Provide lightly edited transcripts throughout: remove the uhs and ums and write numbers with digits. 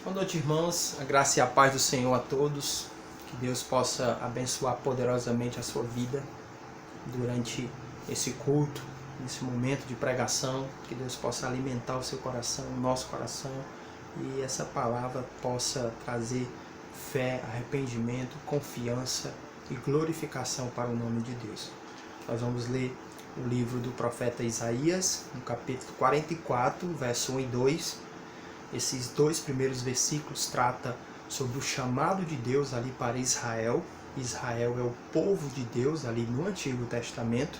Boa noite, irmãos. A graça e a paz do Senhor a todos. Que Deus possa abençoar poderosamente a sua vida durante esse culto, nesse momento de pregação. Que Deus possa alimentar o seu coração, o nosso coração, e essa palavra possa trazer fé, arrependimento, confiança e glorificação para o nome de Deus. Nós vamos ler o livro do profeta Isaías, no capítulo 44, verso 1 e 2. Esses dois primeiros versículos tratam sobre o chamado de Deus ali para Israel. Israel é o povo de Deus ali no Antigo Testamento.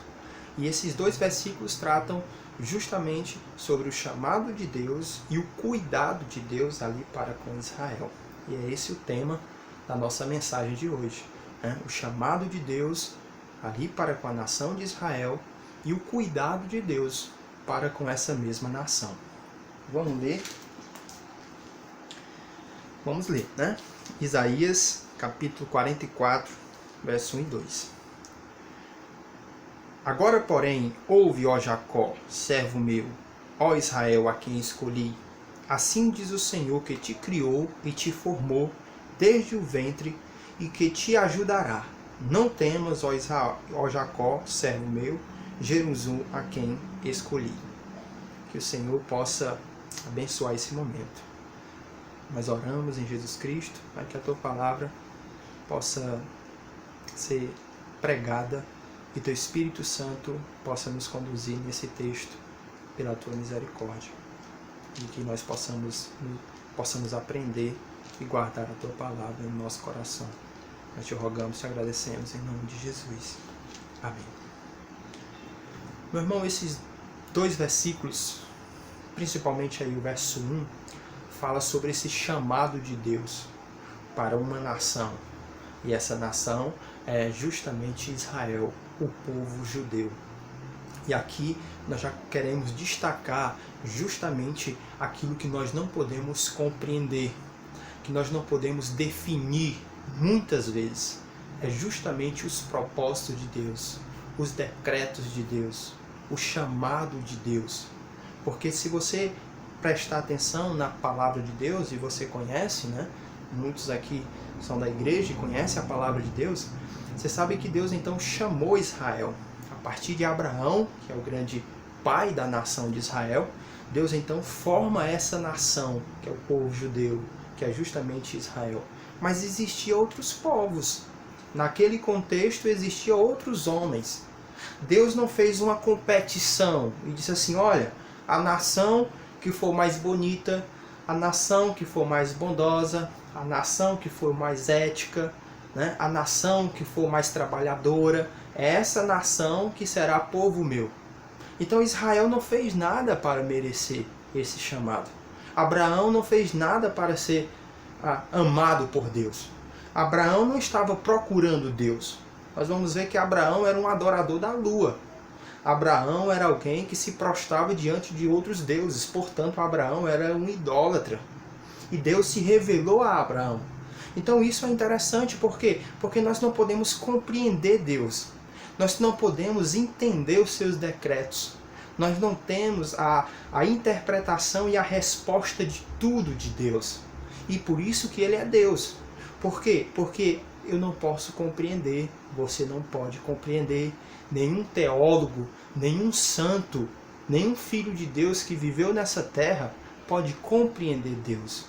E esses dois versículos tratam justamente sobre o chamado de Deus e o cuidado de Deus ali para com Israel. E é esse o tema da nossa mensagem de hoje, né? O chamado de Deus ali para com a nação de Israel e o cuidado de Deus para com essa mesma nação. Vamos ler? Vamos ler, né? Isaías, capítulo 44, verso 1 e 2. Agora, porém, ouve, ó Jacó, servo meu, ó Israel, a quem escolhi. Assim diz o Senhor que te criou e te formou desde o ventre e que te ajudará. Não temas, ó Jacó, servo meu, Jerusalém, a quem escolhi. Que o Senhor possa abençoar esse momento. Nós oramos em Jesus Cristo, para que a Tua palavra possa ser pregada e Teu Espírito Santo possa nos conduzir nesse texto pela Tua misericórdia. E que nós possamos aprender e guardar a Tua palavra no nosso coração. Nós Te rogamos e Te agradecemos em nome de Jesus. Amém. Meu irmão, esses dois versículos, principalmente aí o verso 1, fala sobre esse chamado de Deus para uma nação. E essa nação é justamente Israel, o povo judeu. E aqui nós já queremos destacar justamente aquilo que nós não podemos compreender, que nós não podemos definir muitas vezes. É justamente os propósitos de Deus, os decretos de Deus, o chamado de Deus. Porque se você prestar atenção na palavra de Deus, e você conhece, né? Muitos aqui são da igreja e conhecem a palavra de Deus. Você sabe que Deus então chamou Israel. A partir de Abraão, que é o grande pai da nação de Israel, Deus então forma essa nação, que é o povo judeu, que é justamente Israel. Mas existiam outros povos. Naquele contexto existiam outros homens. Deus não fez uma competição e disse assim, olha, a nação que for mais bonita, a nação que for mais bondosa, a nação que for mais ética, né? A nação que for mais trabalhadora, é essa nação que será povo meu. Então Israel não fez nada para merecer esse chamado. Abraão não fez nada para ser amado por Deus. Abraão não estava procurando Deus. Nós vamos ver que Abraão era um adorador da lua. Abraão era alguém que se prostrava diante de outros deuses, portanto Abraão era um idólatra. E Deus se revelou a Abraão. Então isso é interessante, por quê? Porque nós não podemos compreender Deus. Nós não podemos entender os seus decretos. Nós não temos a interpretação e a resposta de tudo de Deus. E por isso que Ele é Deus. Por quê? Porque eu não posso compreender, você não pode compreender. Nenhum teólogo, nenhum santo, nenhum filho de Deus que viveu nessa terra pode compreender Deus.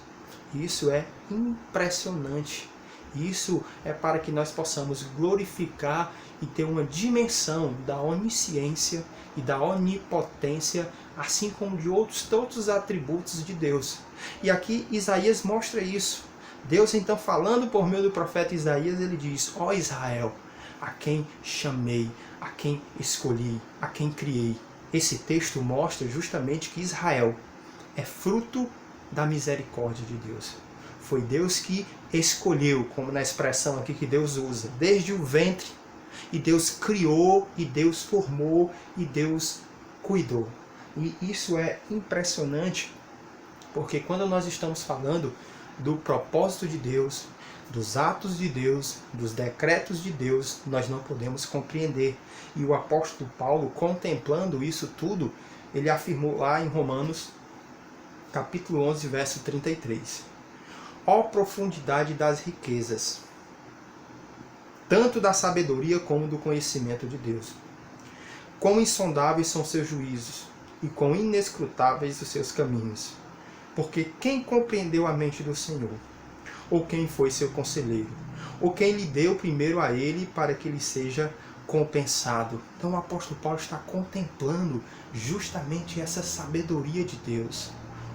Isso é impressionante. Isso é para que nós possamos glorificar e ter uma dimensão da onisciência e da onipotência, assim como de todos os atributos de Deus. E aqui Isaías mostra isso. Deus então falando por meio do profeta Isaías, ele diz, ó Israel, a quem chamei, a quem escolhi, a quem criei. Esse texto mostra justamente que Israel é fruto da misericórdia de Deus. Foi Deus que escolheu, como na expressão aqui que Deus usa, desde o ventre. E Deus criou, e Deus formou, e Deus cuidou. E isso é impressionante, porque quando nós estamos falando do propósito de Deus, dos atos de Deus, dos decretos de Deus, nós não podemos compreender. E o apóstolo Paulo, contemplando isso tudo, ele afirmou lá em Romanos, capítulo 11, verso 33. Ó profundidade das riquezas, tanto da sabedoria como do conhecimento de Deus. Quão insondáveis são seus juízos, e quão inescrutáveis os seus caminhos. Porque quem compreendeu a mente do Senhor? Ou quem foi seu conselheiro? Ou quem lhe deu primeiro a ele para que ele seja compensado? Então o apóstolo Paulo está contemplando justamente essa sabedoria de Deus,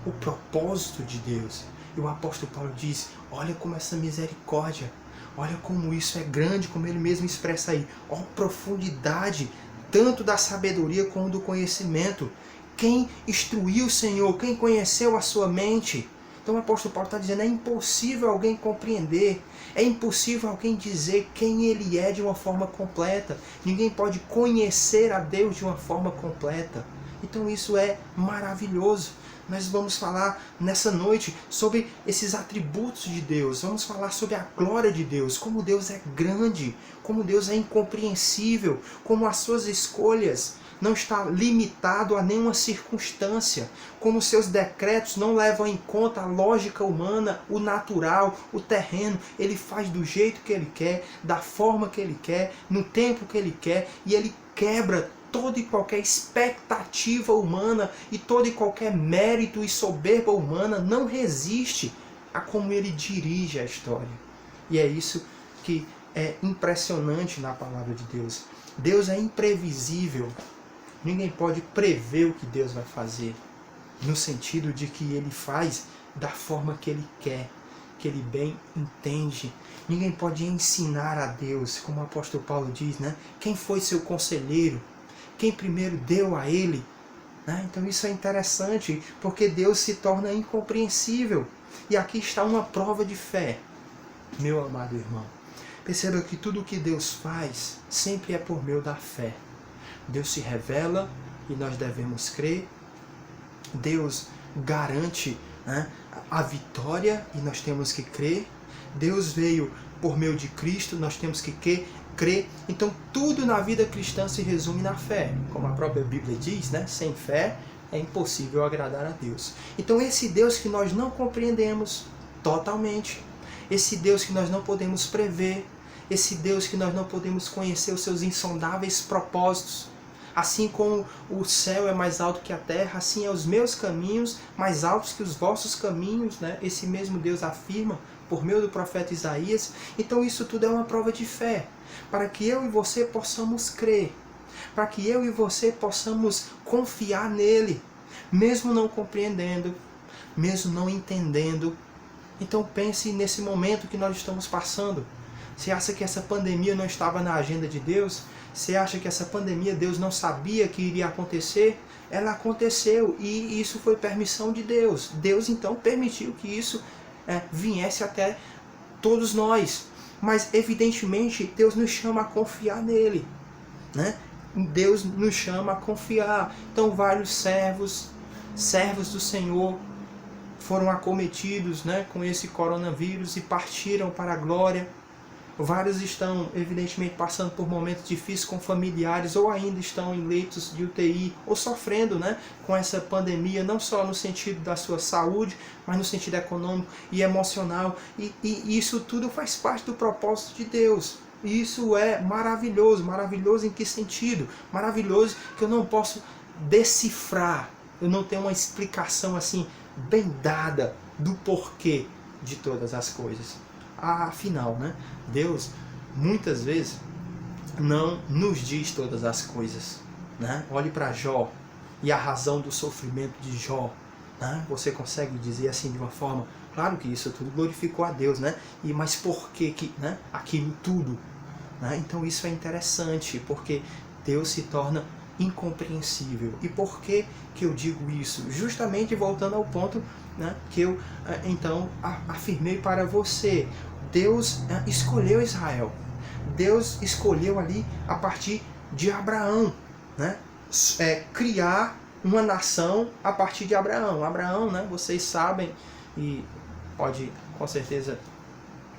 o propósito de Deus. E o apóstolo Paulo diz, olha como essa misericórdia, olha como isso é grande, como ele mesmo expressa aí. Ó profundidade, tanto da sabedoria como do conhecimento. Quem instruiu o Senhor? Quem conheceu a sua mente? Então o apóstolo Paulo está dizendo, é impossível alguém compreender, é impossível alguém dizer quem ele é de uma forma completa. Ninguém pode conhecer a Deus de uma forma completa. Então isso é maravilhoso. Nós vamos falar nessa noite sobre esses atributos de Deus. Vamos falar sobre a glória de Deus, como Deus é grande, como Deus é incompreensível, como as suas escolhas não está limitado a nenhuma circunstância, como seus decretos não levam em conta a lógica humana, o natural, o terreno. Ele faz do jeito que ele quer, da forma que ele quer, no tempo que ele quer, e ele quebra toda e qualquer expectativa humana e todo e qualquer mérito e soberba humana não resiste a como ele dirige a história. E é isso que é impressionante na palavra de Deus. Deus é imprevisível. Ninguém pode prever o que Deus vai fazer, no sentido de que ele faz da forma que ele quer, que ele bem entende. Ninguém pode ensinar a Deus, como o apóstolo Paulo diz, né? Quem foi seu conselheiro? Quem primeiro deu a ele? Né? Então isso é interessante, porque Deus se torna incompreensível. E aqui está uma prova de fé, meu amado irmão. Perceba que tudo o que Deus faz sempre é por meio da fé. Deus se revela e nós devemos crer. Deus garante, né, a vitória e nós temos que crer. Deus veio por meio de Cristo, nós temos que crer. Então tudo na vida cristã se resume na fé. Como a própria Bíblia diz, né, sem fé é impossível agradar a Deus. Então esse Deus que nós não compreendemos totalmente, esse Deus que nós não podemos prever, esse Deus que nós não podemos conhecer os seus insondáveis propósitos, assim como o céu é mais alto que a terra, assim é os meus caminhos mais altos que os vossos caminhos, né? Esse mesmo Deus afirma por meio do profeta Isaías. Então isso tudo é uma prova de fé, para que eu e você possamos crer, para que eu e você possamos confiar nele, mesmo não compreendendo, mesmo não entendendo. Então pense nesse momento que nós estamos passando. Você acha que essa pandemia não estava na agenda de Deus? Você acha que essa pandemia Deus não sabia que iria acontecer? Ela aconteceu e isso foi permissão de Deus. Deus então permitiu que isso viesse até todos nós. Mas evidentemente Deus nos chama a confiar nele, né? Deus nos chama a confiar. Então vários servos do Senhor foram acometidos, né, com esse coronavírus e partiram para a glória. Vários estão, evidentemente, passando por momentos difíceis com familiares, ou ainda estão em leitos de UTI, ou sofrendo, né, com essa pandemia, não só no sentido da sua saúde, mas no sentido econômico e emocional. E isso tudo faz parte do propósito de Deus. E isso é maravilhoso. Maravilhoso em que sentido? Maravilhoso que eu não posso decifrar. Eu não tenho uma explicação assim, bem dada, do porquê de todas as coisas. Afinal, né, Deus muitas vezes não nos diz todas as coisas, né? Olhe para Jó e a razão do sofrimento de Jó, né? Você consegue dizer assim de uma forma, claro que isso tudo glorificou a Deus, né? Mas por que, né, aquilo tudo, né? Então isso é interessante, porque Deus se torna incompreensível. E por que eu digo isso? Justamente voltando ao ponto, né, que eu então afirmei para você. Deus escolheu Israel. Deus escolheu ali a partir de Abraão, né, criar uma nação a partir de Abraão. Abraão, né, vocês sabem, e pode com certeza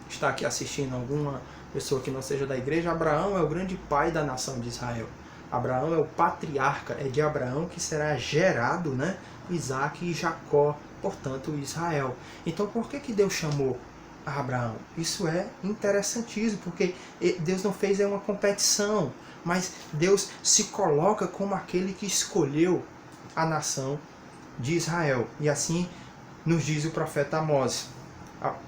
estar aqui assistindo alguma pessoa que não seja da igreja, Abraão é o grande pai da nação de Israel. Abraão é o patriarca, é de Abraão que será gerado, né, Isaac e Jacó portanto, Israel. Então, por que Deus chamou Abraão? Isso é interessantíssimo, porque Deus não fez uma competição, mas Deus se coloca como aquele que escolheu a nação de Israel. E assim nos diz o profeta Amós,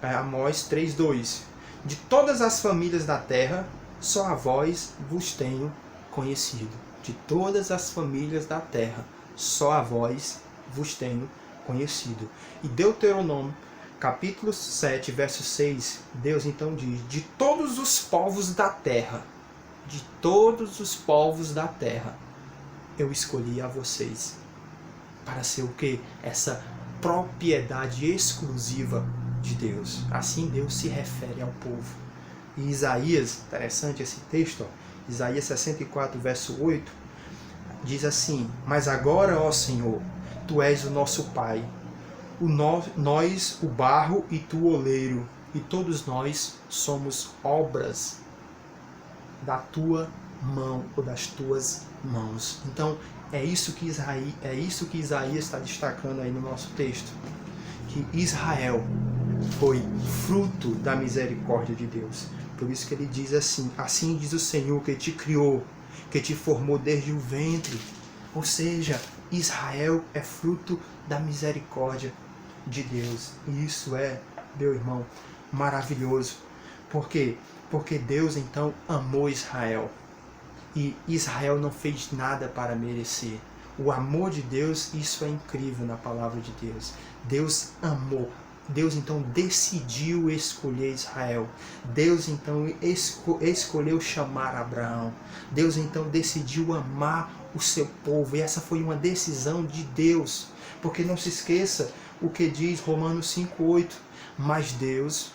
Amós 3:2: de todas as famílias da terra, só a vós vos tenho conhecido. De todas as famílias da terra, só a vós vos tenho conhecido. E Deuteronômio, capítulo 7, verso 6, Deus então diz: de todos os povos da terra, de todos os povos da terra, eu escolhi a vocês. Para ser o quê? Essa propriedade exclusiva de Deus. Assim Deus se refere ao povo. E Isaías, interessante esse texto, ó, Isaías 64, verso 8, diz assim: mas agora, ó Senhor, Tu és o nosso Pai, nós o barro e Tu o oleiro, e todos nós somos obras da Tua mão, ou das Tuas mãos. Então, é isso que Isaías está destacando aí no nosso texto, que Israel foi fruto da misericórdia de Deus. Por isso que ele diz assim: assim diz o Senhor que te criou, que te formou desde o ventre. Ou seja, Israel é fruto da misericórdia de Deus. E isso é, meu irmão, maravilhoso. Por quê? Porque Deus então amou Israel. E Israel não fez nada para merecer. O amor de Deus, isso é incrível na palavra de Deus. Deus amou. Deus então decidiu escolher Israel. Deus então escolheu chamar Abraão. Deus então decidiu amar o seu povo. E essa foi uma decisão de Deus. Porque não se esqueça o que diz Romanos 5:8. Mas Deus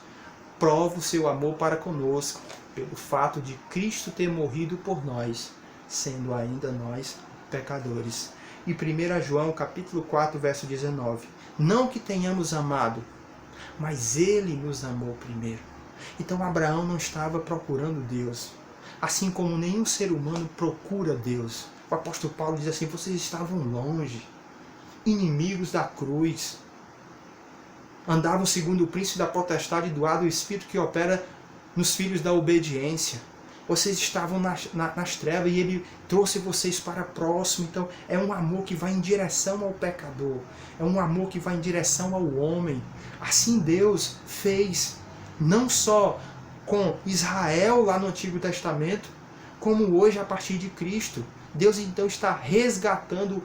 prova o seu amor para conosco, pelo fato de Cristo ter morrido por nós, sendo ainda nós pecadores. E 1 João capítulo 4, verso 19. Não que tenhamos amado, mas Ele nos amou primeiro. Então Abraão não estava procurando Deus, assim como nenhum ser humano procura Deus. O apóstolo Paulo diz assim: vocês estavam longe, inimigos da cruz, andavam segundo o príncipe da potestade do ar do Espírito que opera nos filhos da obediência. Vocês estavam nas trevas e Ele trouxe vocês para próximo. Então é um amor que vai em direção ao pecador. É um amor que vai em direção ao homem. Assim Deus fez, não só com Israel lá no Antigo Testamento, como hoje a partir de Cristo. Deus então está resgatando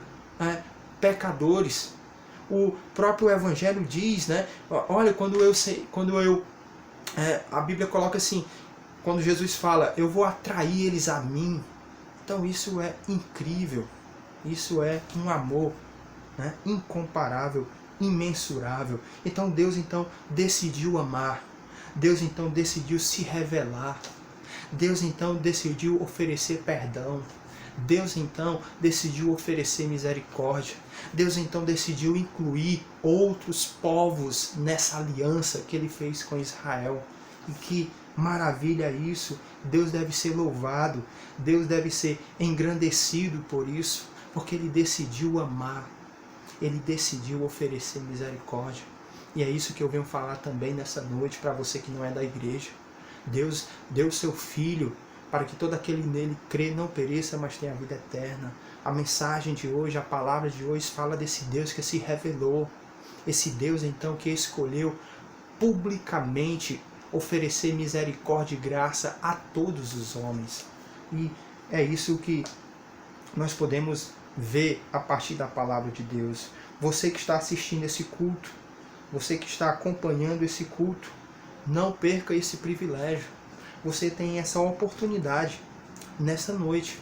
pecadores. O próprio Evangelho diz, né? Olha, a Bíblia coloca assim, quando Jesus fala: eu vou atrair eles a mim. Então isso é incrível. Isso é um amor, né, incomparável, imensurável. Então Deus então decidiu amar. Deus então decidiu se revelar. Deus então decidiu oferecer perdão. Deus então decidiu oferecer misericórdia. Deus então decidiu incluir outros povos nessa aliança que Ele fez com Israel. E que maravilha isso! Deus deve ser louvado, Deus deve ser engrandecido por isso, porque Ele decidiu amar, Ele decidiu oferecer misericórdia. E é isso que eu venho falar também nessa noite para você que não é da igreja. Deus deu o seu Filho para que todo aquele nele crê não pereça, mas tenha a vida eterna. A mensagem de hoje, a palavra de hoje fala desse Deus que se revelou. Esse Deus então que escolheu publicamente oferecer misericórdia e graça a todos os homens. E é isso que nós podemos ver a partir da palavra de Deus. Você que está assistindo esse culto, você que está acompanhando esse culto, não perca esse privilégio. Você tem essa oportunidade nessa noite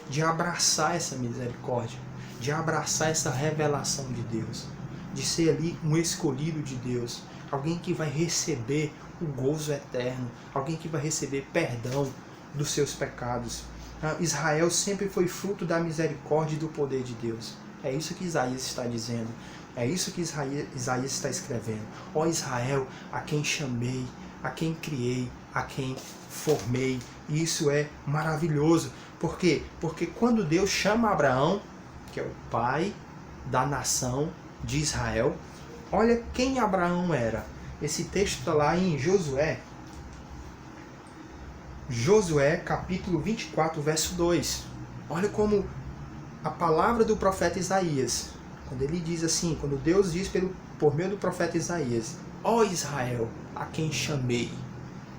de abraçar essa misericórdia, de abraçar essa revelação de Deus, de ser ali um escolhido de Deus, alguém que vai receber o gozo eterno, alguém que vai receber perdão dos seus pecados. Israel sempre foi fruto da misericórdia e do poder de Deus. É isso que Isaías está dizendo. É isso que Isaías está escrevendo. Ó Israel, a quem chamei, a quem criei, a quem formei. Isso é maravilhoso. Por quê? Porque quando Deus chama Abraão, que é o pai da nação de Israel, Olha quem Abraão era. Esse texto está lá em Josué. Josué, capítulo 24, verso 2. Olha como a palavra do profeta Isaías, quando ele diz assim, quando Deus diz por meio do profeta Isaías: ó Israel, a quem chamei,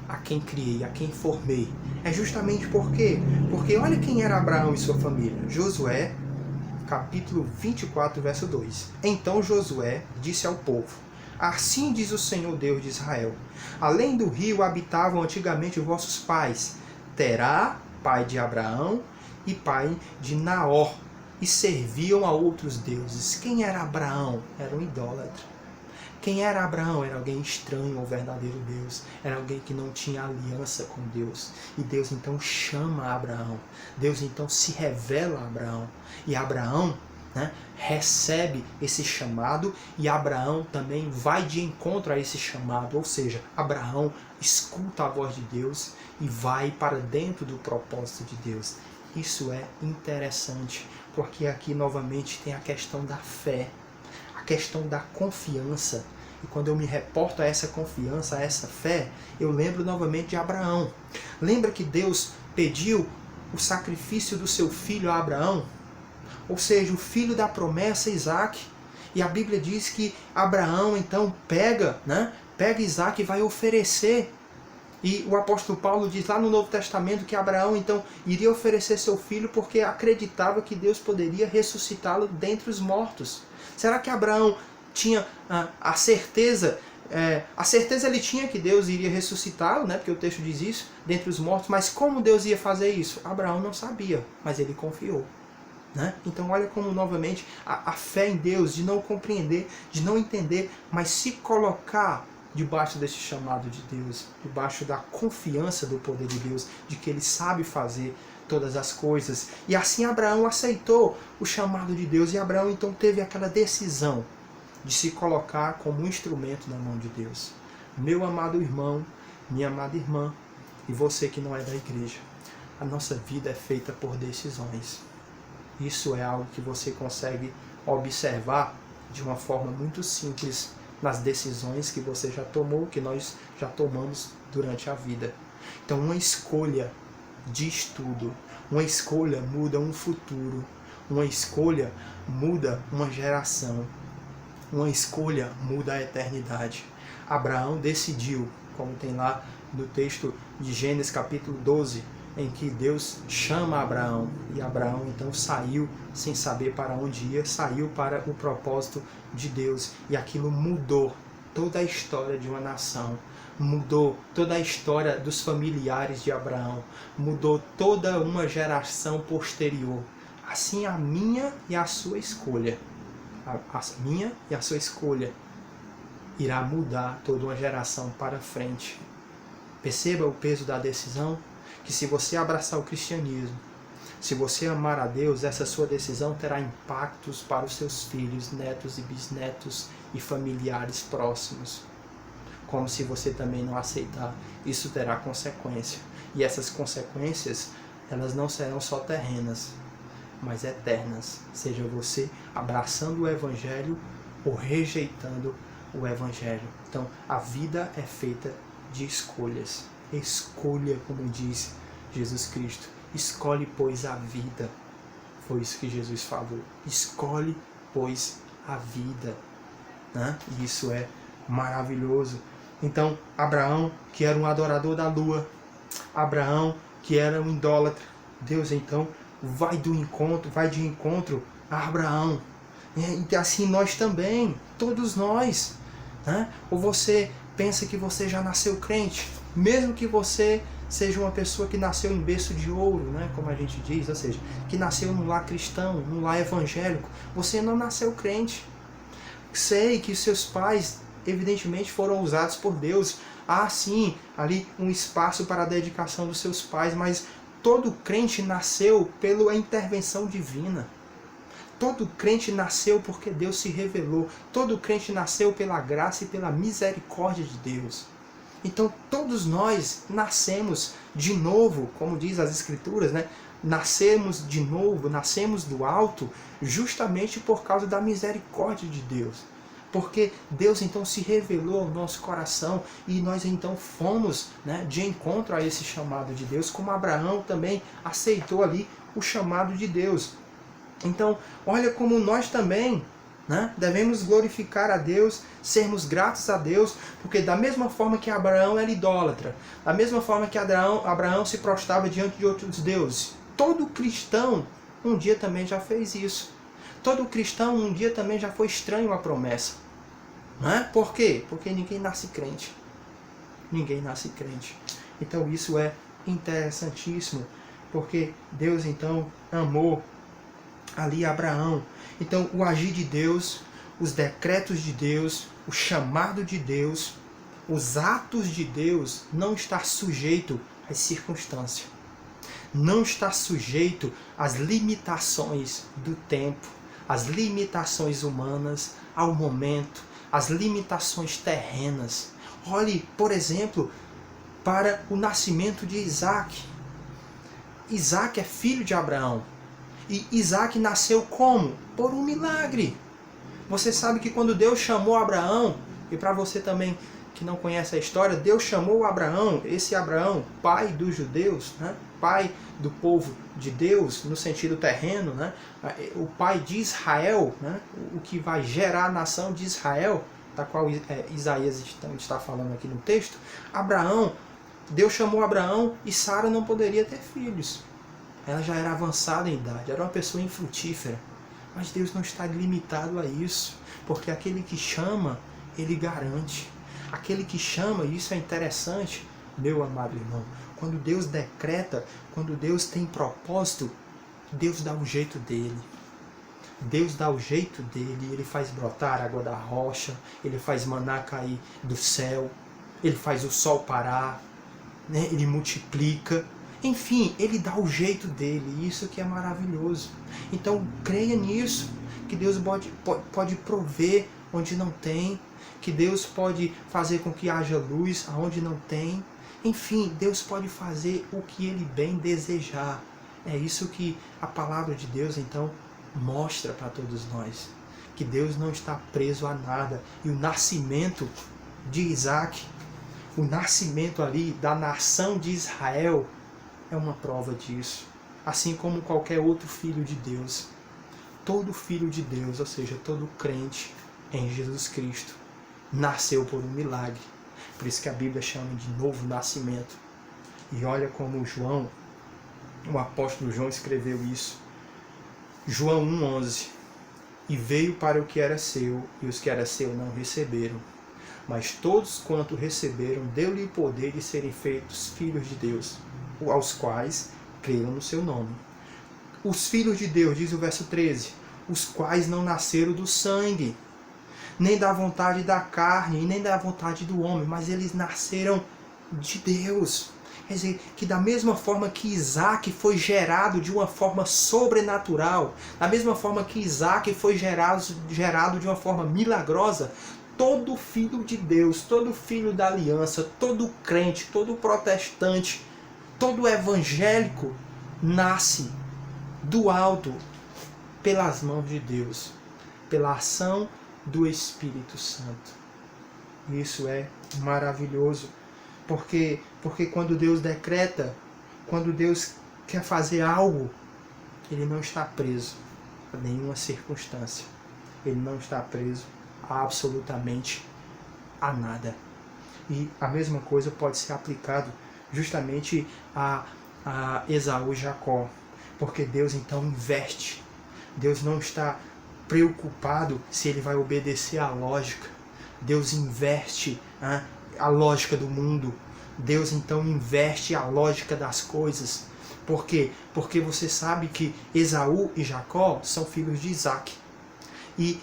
a quem criei, a quem formei. É justamente por quê? Porque olha quem era Abraão e sua família. Josué, capítulo 24, verso 2. Então Josué disse ao povo: assim diz o Senhor Deus de Israel: além do rio habitavam antigamente vossos pais, Terá, pai de Abraão, e pai de Naor, e serviam a outros deuses. Quem era Abraão? Era um idólatra. Quem era Abraão? Era alguém estranho ao verdadeiro Deus. Era alguém que não tinha aliança com Deus. E Deus então chama Abraão. Deus então se revela a Abraão. E Abraão, né, recebe esse chamado, e Abraão também vai de encontro a esse chamado. Ou seja, Abraão escuta a voz de Deus e vai para dentro do propósito de Deus. Isso é interessante, porque aqui novamente tem a questão da fé, a questão da confiança. E quando eu me reporto a essa confiança, a essa fé, eu lembro novamente de Abraão. Lembra que Deus pediu o sacrifício do seu filho a Abraão? Ou seja, o filho da promessa, Isaac. E a Bíblia diz que Abraão então pega Isaac e vai oferecer. E o apóstolo Paulo diz lá no Novo Testamento que Abraão então iria oferecer seu filho porque acreditava que Deus poderia ressuscitá-lo dentre os mortos. Será que Abraão tinha a certeza? A certeza ele tinha que Deus iria ressuscitá-lo, porque o texto diz isso, dentre os mortos. Mas como Deus ia fazer isso? Abraão não sabia, mas ele confiou. Então olha como novamente a fé em Deus, de não compreender, de não entender, mas se colocar debaixo desse chamado de Deus, debaixo da confiança do poder de Deus, de que Ele sabe fazer todas as coisas. E assim Abraão aceitou o chamado de Deus, e Abraão então teve aquela decisão de se colocar como um instrumento na mão de Deus. Meu amado irmão, minha amada irmã, e você que não é da igreja, a nossa vida é feita por decisões. Isso é algo que você consegue observar de uma forma muito simples nas decisões que você já tomou, que nós já tomamos durante a vida. Então, uma escolha diz tudo. Uma escolha muda um futuro. Uma escolha muda uma geração. Uma escolha muda a eternidade. Abraão decidiu, como tem lá no texto de Gênesis capítulo 12, em que Deus chama Abraão, e Abraão então saiu sem saber para onde ia, saiu para o propósito de Deus, e aquilo mudou toda a história de uma nação, mudou toda a história dos familiares de Abraão, mudou toda uma geração posterior. Assim a minha e a sua escolha, a minha e a sua escolha irá mudar toda uma geração para frente. Perceba o peso da decisão, que se você abraçar o cristianismo, se você amar a Deus, essa sua decisão terá impactos para os seus filhos, netos e bisnetos e familiares próximos. Como se você também não aceitar, isso terá consequência. E essas consequências, elas não serão só terrenas, mas eternas. Seja você abraçando o Evangelho ou rejeitando o Evangelho. Então, a vida é feita de escolhas. Escolha, como diz Jesus Cristo. Escolhe, pois, a vida. Foi isso que Jesus falou. Escolhe, pois, a vida. E isso é maravilhoso. Então, Abraão, que era um adorador da lua, Abraão, que era um idólatra, Deus então vai de encontro a Abraão. E assim nós também, todos nós. Ou você pensa que você já nasceu crente, mesmo que você seja uma pessoa que nasceu em berço de ouro, como a gente diz, ou seja, que nasceu num lar cristão, num lar evangélico, você não nasceu crente. Sei que seus pais, evidentemente, foram usados por Deus. Há sim ali um espaço para a dedicação dos seus pais, mas todo crente nasceu pela intervenção divina. Todo crente nasceu porque Deus se revelou. Todo crente nasceu pela graça e pela misericórdia de Deus. Então todos nós nascemos de novo, como diz as Escrituras, Nascemos de novo, nascemos do alto, justamente por causa da misericórdia de Deus. porque Deus então se revelou ao nosso coração e nós então fomos, né, de encontro a esse chamado de Deus, como Abraão também aceitou ali o chamado de Deus. Então, olha como nós também, né, devemos glorificar a Deus, sermos gratos a Deus, porque da mesma forma que Abraão era idólatra, da mesma forma que Abraão se prostrava diante de outros deuses, todo cristão um dia também já fez isso. Todo cristão um dia também já foi estranho à promessa. Não é? Por quê? Porque ninguém nasce crente. Ninguém nasce crente. Então isso é interessantíssimo, porque Deus então amou ali Abraão. Então o agir de Deus, os decretos de Deus, o chamado de Deus, os atos de Deus não está sujeito às circunstâncias. Não está sujeito às limitações do tempo, às limitações humanas, ao momento, às limitações terrenas. Olhe, por exemplo, para o nascimento de Isaac. Isaac é filho de Abraão. E Isaac nasceu como? Por um milagre. Você sabe que quando Deus chamou Abraão, e para você também que não conhece a história, Deus chamou Abraão, esse Abraão, pai dos judeus, né? Pai do povo de Deus, no sentido terreno, né? O pai de Israel, né? O que vai gerar a nação de Israel, da qual Isaías está falando aqui no texto. Abraão, Deus chamou Abraão e Sara não poderia ter filhos. Ela já era avançada em idade, era uma pessoa infrutífera. Mas Deus não está limitado a isso, porque aquele que chama, ele garante. Aquele que chama, e isso é interessante, meu amado irmão, quando Deus decreta, quando Deus tem propósito, Deus dá o jeito dele. Deus dá o jeito dele, ele faz brotar água da rocha, ele faz maná cair do céu, ele faz o sol parar, né? Ele multiplica. Enfim, ele dá o jeito dele, isso que é maravilhoso. Então, creia nisso, que Deus pode prover onde não tem, que Deus pode fazer com que haja luz aonde não tem. Enfim, Deus pode fazer o que Ele bem desejar. É isso que a palavra de Deus, então, mostra para todos nós. Que Deus não está preso a nada. E o nascimento de Isaac, o nascimento ali da nação de Israel, é uma prova disso. Assim como qualquer outro filho de Deus. Todo filho de Deus, ou seja, todo crente em Jesus Cristo, nasceu por um milagre. Por isso que a Bíblia chama de novo nascimento. E olha como João, o apóstolo João escreveu isso. João 1,11. E veio para o que era seu, e os que era seu não receberam. Mas todos quanto receberam, deu-lhe o poder de serem feitos filhos de Deus, aos quais creram no seu nome. Os filhos de Deus, diz o verso 13, os quais não nasceram do sangue, nem da vontade da carne, e nem da vontade do homem, mas eles nasceram de Deus. Quer dizer, que da mesma forma que Isaac foi gerado de uma forma sobrenatural, da mesma forma que Isaac foi gerado de uma forma milagrosa, todo filho de Deus, todo filho da aliança, todo crente, todo protestante, todo evangélico nasce do alto pelas mãos de Deus, pela ação do Espírito Santo. Isso é maravilhoso, porque quando Deus decreta, quando Deus quer fazer algo, Ele não está preso a nenhuma circunstância. Ele não está preso a absolutamente a nada. E a mesma coisa pode ser aplicado justamente a Esaú e Jacó, porque Deus então inverte. Deus não está preocupado se ele vai obedecer à lógica. Deus inverte a lógica do mundo. Deus então inverte a lógica das coisas. Por quê? Porque você sabe que Esaú e Jacó são filhos de Isaac. E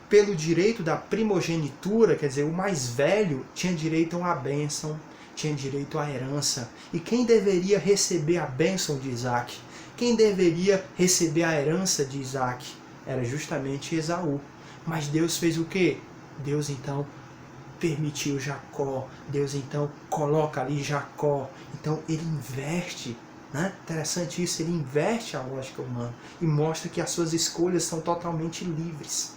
pelo direito da primogenitura, quer dizer, o mais velho tinha direito à bênção, tinha direito à herança. E quem deveria receber a bênção de Isaac? Quem deveria receber a herança de Isaac? Era justamente Esaú. Mas Deus fez o quê? Deus então permitiu Jacó. Deus então coloca ali Jacó. Então ele inverte. Né? Interessante isso, ele inverte a lógica humana e mostra que as suas escolhas são totalmente livres.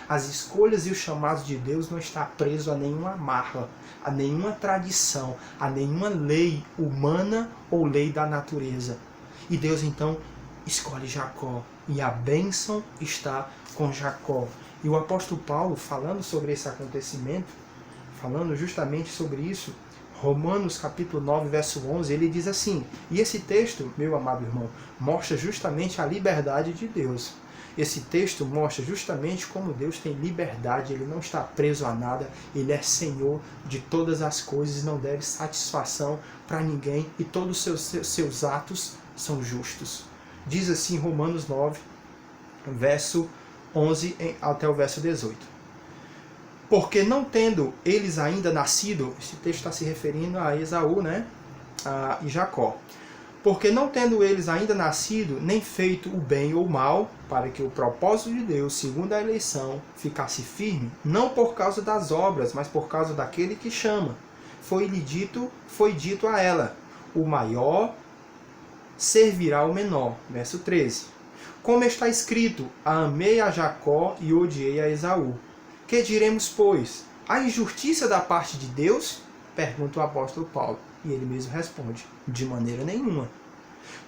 As escolhas e os chamados de Deus não estão presos a nenhuma amarra, a nenhuma tradição, a nenhuma lei humana ou lei da natureza. E Deus então escolhe Jacó, e a bênção está com Jacó. E o apóstolo Paulo, falando sobre esse acontecimento, falando justamente sobre isso, Romanos capítulo 9, verso 11, ele diz assim, e esse texto, meu amado irmão, mostra justamente a liberdade de Deus. Esse texto mostra justamente como Deus tem liberdade, ele não está preso a nada, ele é Senhor de todas as coisas, não deve satisfação para ninguém, e todos os seus atos são justos. Diz assim Romanos 9, verso 11 até o verso 18. Porque não tendo eles ainda nascido, esse texto está se referindo a Esaú, né? E Jacó. Porque não tendo eles ainda nascido, nem feito o bem ou o mal, para que o propósito de Deus, segundo a eleição, ficasse firme, não por causa das obras, mas por causa daquele que chama. Foi dito a ela, o maior servirá ao menor. Verso 13. Como está escrito, amei a Jacó e odiei a Esaú. Que diremos, pois? A injustiça da parte de Deus? Pergunta o apóstolo Paulo. E ele mesmo responde, de maneira nenhuma.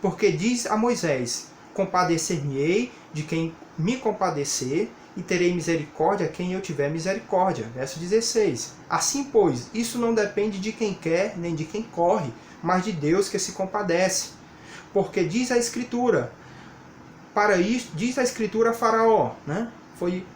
Porque diz a Moisés, compadecer-me-ei de quem me compadecer, e terei misericórdia a quem eu tiver misericórdia. Verso 16. Assim, pois, isso não depende de quem quer, nem de quem corre, mas de Deus que se compadece. Porque diz a Escritura, para isso, diz a Escritura a Faraó, né? Foi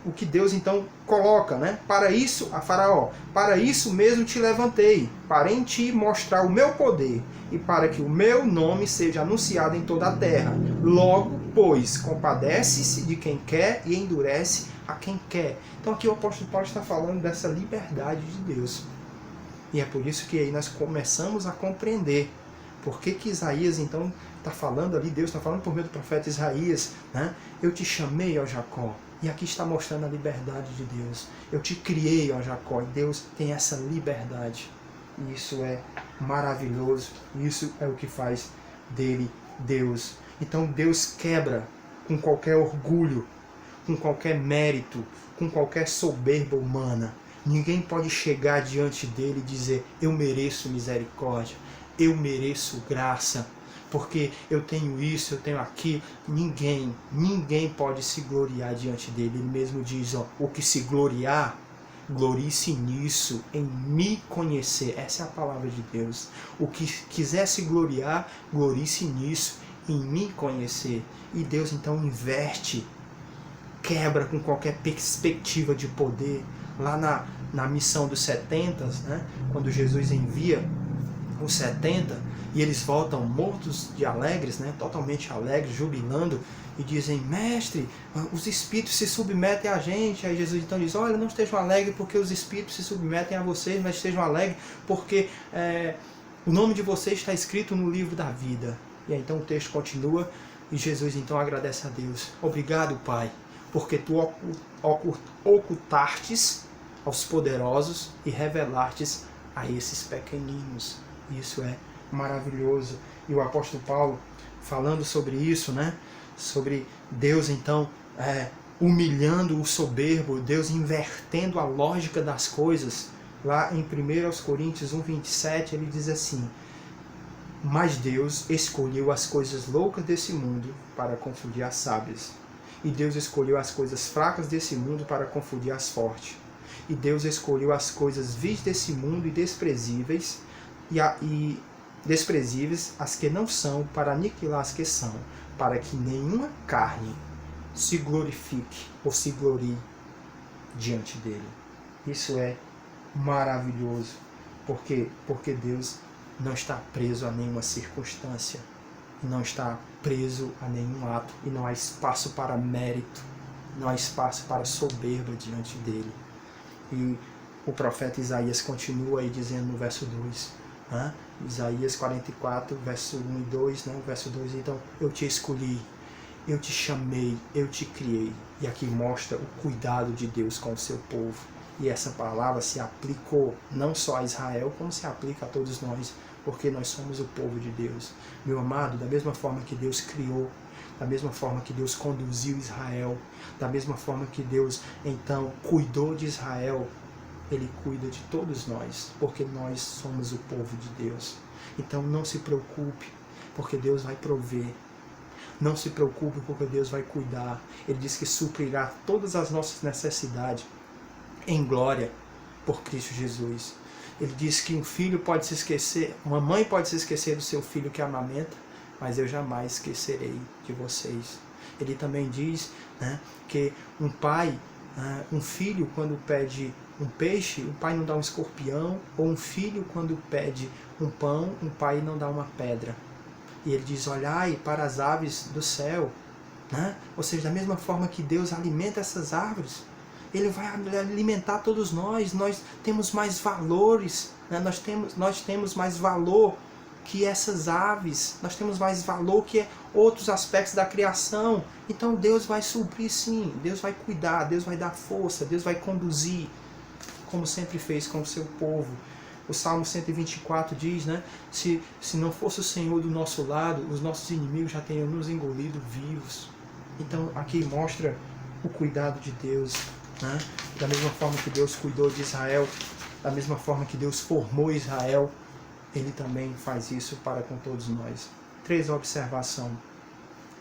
o que Deus então coloca, né? Para isso, a Faraó, para isso mesmo te levantei, para em ti mostrar o meu poder, e para que o meu nome seja anunciado em toda a terra. Logo, pois, compadece-se de quem quer e endurece a quem quer. Então aqui o apóstolo Paulo está falando dessa liberdade de Deus. E é por isso que aí nós começamos a compreender por que Isaías então está falando ali, Deus está falando por meio do profeta Isaías, né? Eu te chamei, ó Jacó. E aqui está mostrando a liberdade de Deus. Eu te criei, ó Jacó, e Deus tem essa liberdade. E isso é maravilhoso. Isso é o que faz dele Deus. Então Deus quebra com qualquer orgulho, com qualquer mérito, com qualquer soberba humana. Ninguém pode chegar diante dele e dizer, eu mereço misericórdia, eu mereço graça, porque eu tenho isso, eu tenho aquilo. Ninguém pode se gloriar diante dele. Ele mesmo diz, ó, o que se gloriar, glorie-se nisso, em me conhecer. Essa é a palavra de Deus. O que quiser se gloriar, glorie-se nisso, em me conhecer. E Deus então inverte, quebra com qualquer perspectiva de poder. Lá na missão dos 70, né, quando Jesus envia os 70, e eles voltam mortos de alegres, né, totalmente alegres, jubilando, e dizem, mestre, os espíritos se submetem a gente. Aí Jesus então diz, olha, não estejam alegres porque os espíritos se submetem a vocês, mas estejam alegres porque o nome de vocês está escrito no livro da vida. E aí então o texto continua, e Jesus então agradece a Deus. Obrigado, Pai, porque tu ocultastes aos poderosos e revelastes a esses pequeninos. Isso é maravilhoso. E o apóstolo Paulo, falando sobre isso, né? Sobre Deus então humilhando o soberbo, Deus invertendo a lógica das coisas. Lá em 1 Coríntios 1:27 ele diz assim, mas Deus escolheu as coisas loucas desse mundo para confundir as sábias. E Deus escolheu as coisas fracas desse mundo para confundir as fortes. E Deus escolheu as coisas vis desse mundo e desprezíveis, as que não são, para aniquilar as que são, para que nenhuma carne se glorifique ou se glorie diante dele. Isso é maravilhoso. Por quê? Porque Deus não está preso a nenhuma circunstância, não está preso a nenhum ato, e não há espaço para mérito, não há espaço para soberba diante dele. E o profeta Isaías continua aí dizendo no verso 2, né? Isaías 44, verso 1 e 2, né? O verso 2, então, eu te escolhi, eu te chamei, eu te criei. E aqui mostra o cuidado de Deus com o seu povo. E essa palavra se aplicou não só a Israel, como se aplica a todos nós, porque nós somos o povo de Deus. Meu amado, da mesma forma que Deus criou da mesma forma que Deus conduziu Israel, da mesma forma que Deus então cuidou de Israel, Ele cuida de todos nós, porque nós somos o povo de Deus. Então não se preocupe, porque Deus vai prover. Não se preocupe, porque Deus vai cuidar. Ele diz que suprirá todas as nossas necessidades em glória por Cristo Jesus. Ele diz que um filho pode se esquecer, uma mãe pode se esquecer do seu filho que amamenta, mas eu jamais esquecerei de vocês. Ele também diz, né, que um pai, um filho quando pede um peixe, o pai não dá um escorpião, ou um filho quando pede um pão, um pai não dá uma pedra. E ele diz, olhai para as aves do céu, né? Ou seja, da mesma forma que Deus alimenta essas árvores, Ele vai alimentar todos nós. Nós temos mais valores, né? Nós temos mais valor que essas aves, nós temos mais valor que outros aspectos da criação. Então Deus vai suprir sim, Deus vai cuidar, Deus vai dar força, Deus vai conduzir, como sempre fez com o seu povo. O Salmo 124 diz, né, se não fosse o Senhor do nosso lado, os nossos inimigos já teriam nos engolido vivos. Então aqui mostra o cuidado de Deus, né? Da mesma forma que Deus cuidou de Israel, da mesma forma que Deus formou Israel, Ele também faz isso para com todos nós. 3. Observação.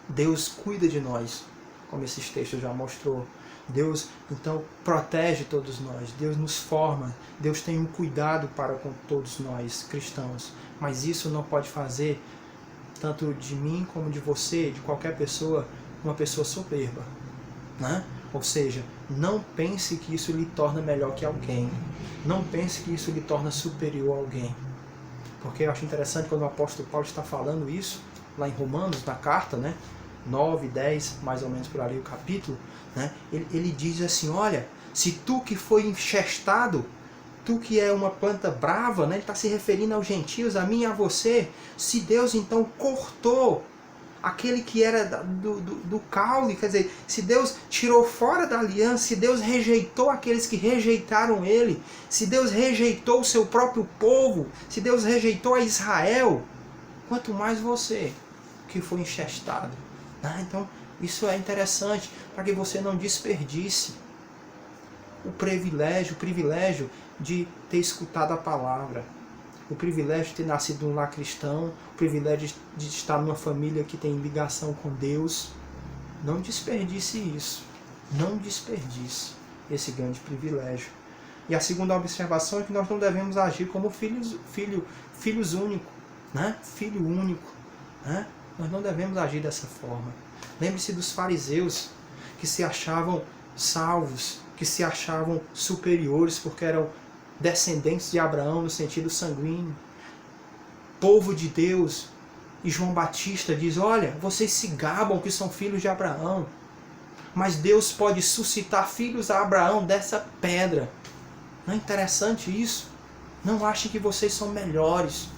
Deus cuida de nós, como esses textos já mostrou. Deus, então, protege todos nós. Deus nos forma. Deus tem um cuidado para com todos nós, cristãos. Mas isso não pode fazer, tanto de mim como de você, de qualquer pessoa, uma pessoa soberba, né? Ou seja, não pense que isso lhe torna melhor que alguém. Não pense que isso lhe torna superior a alguém. Porque eu acho interessante quando o apóstolo Paulo está falando isso, lá em Romanos, na carta, né? 9, 10, mais ou menos por ali o capítulo, né? Ele diz assim, olha, se tu que foi enxestado, tu que é uma planta brava, né? Ele está se referindo aos gentios, a mim e a você, se Deus então cortou aquele que era do caule, quer dizer, se Deus tirou fora da aliança, se Deus rejeitou aqueles que rejeitaram Ele, se Deus rejeitou o seu próprio povo, se Deus rejeitou a Israel, quanto mais você que foi enxestado. Então, isso é interessante para que você não desperdice o privilégio de ter escutado a palavra, o privilégio de ter nascido num lar cristão, o privilégio de estar numa família que tem ligação com Deus. Não desperdice isso. Não desperdice esse grande privilégio. E a segunda observação é que nós não devemos agir como filhos únicos, né? Filho único, né? Nós não devemos agir dessa forma. Lembre-se dos fariseus que se achavam salvos, que se achavam superiores porque eram descendentes de Abraão no sentido sanguíneo, povo de Deus. E João Batista diz, olha, vocês se gabam que são filhos de Abraão, mas Deus pode suscitar filhos a Abraão dessa pedra. Não é interessante isso? Não achem que vocês são melhores,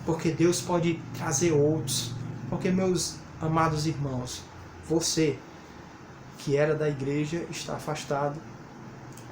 porque Deus pode trazer outros. Porque, meus amados irmãos, você que era da igreja está afastado.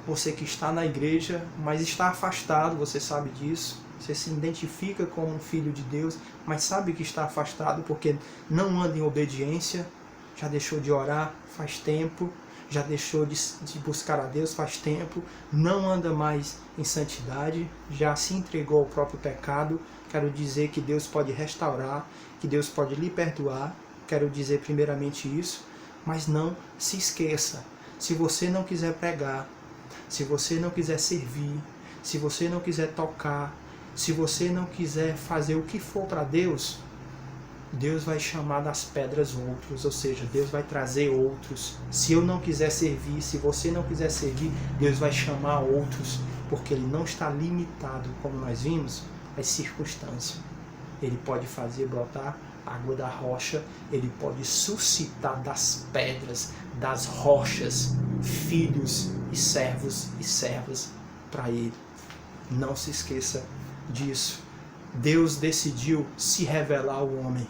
Você que está na igreja, mas está afastado, você sabe disso. Você se identifica como um filho de Deus, mas sabe que está afastado porque não anda em obediência, já deixou de orar faz tempo, já deixou de buscar a Deus faz tempo, não anda mais em santidade, já se entregou ao próprio pecado. Quero dizer que Deus pode restaurar, que Deus pode lhe perdoar. Quero dizer primeiramente isso, mas não se esqueça, se você não quiser pregar, se você não quiser servir, se você não quiser tocar, se você não quiser fazer o que for para Deus, Deus vai chamar das pedras outros, ou seja, Deus vai trazer outros. Se eu não quiser servir, se você não quiser servir, Deus vai chamar outros, porque Ele não está limitado, como nós vimos, às circunstâncias. Ele pode fazer brotar água da rocha, Ele pode suscitar das pedras, das rochas, filhos e servas para Ele. Não se esqueça disso. Deus decidiu se revelar ao homem.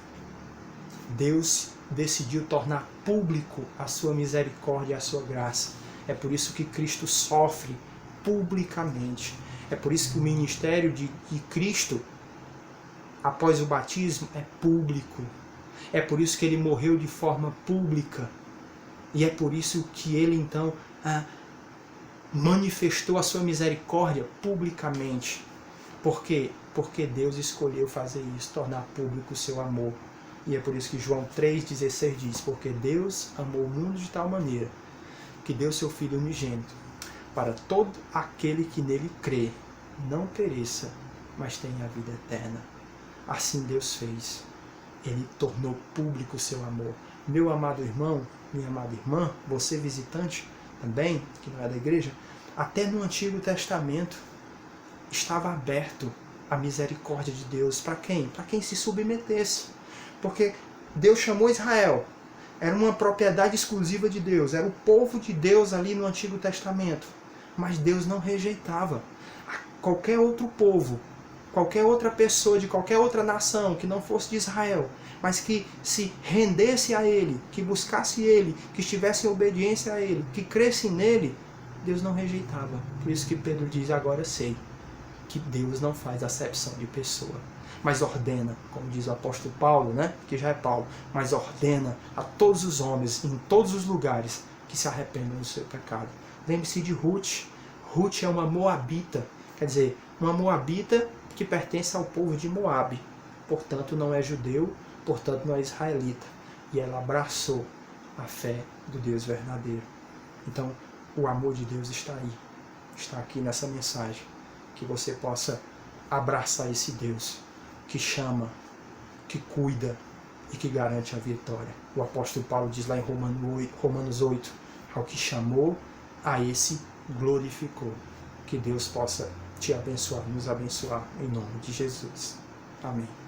Deus decidiu tornar público a sua misericórdia e a sua graça. É por isso que Cristo sofre publicamente. É por isso que o ministério de Cristo, após o batismo, é público. É por isso que ele morreu de forma pública. E é por isso que ele então manifestou a sua misericórdia publicamente. Por quê? Porque Deus escolheu fazer isso, tornar público o seu amor. E é por isso que João 3,16 diz: porque Deus amou o mundo de tal maneira que deu seu Filho unigênito, para todo aquele que nele crê, não pereça, mas tenha a vida eterna. Assim Deus fez. Ele tornou público o seu amor. Meu amado irmão, minha amada irmã, você visitante também, que não é da igreja, até no Antigo Testamento estava aberto a misericórdia de Deus. Para quem? Para quem se submetesse. Porque Deus chamou Israel. Era uma propriedade exclusiva de Deus. Era o povo de Deus ali no Antigo Testamento. Mas Deus não rejeitava qualquer outro povo, qualquer outra pessoa de qualquer outra nação que não fosse de Israel, mas que se rendesse a Ele, que buscasse Ele, que estivesse em obediência a Ele, que cresce nele, Deus não rejeitava. Por isso que Pedro diz: agora sei que Deus não faz acepção de pessoa, mas ordena, como diz o apóstolo Paulo, né, que já é Paulo, mas ordena a todos os homens, em todos os lugares, que se arrependam do seu pecado. Lembre-se de Ruth. Ruth é uma moabita, quer dizer, uma moabita que pertence ao povo de Moabe. Portanto, não é judeu, portanto, não é israelita. E ela abraçou a fé do Deus verdadeiro. Então, o amor de Deus está aí. Está aqui nessa mensagem. Que você possa abraçar esse Deus que chama, que cuida e que garante a vitória. O apóstolo Paulo diz lá em Romanos 8, ao que chamou, a esse glorificou. Que Deus possa te abençoar, nos abençoar, em nome de Jesus. Amém.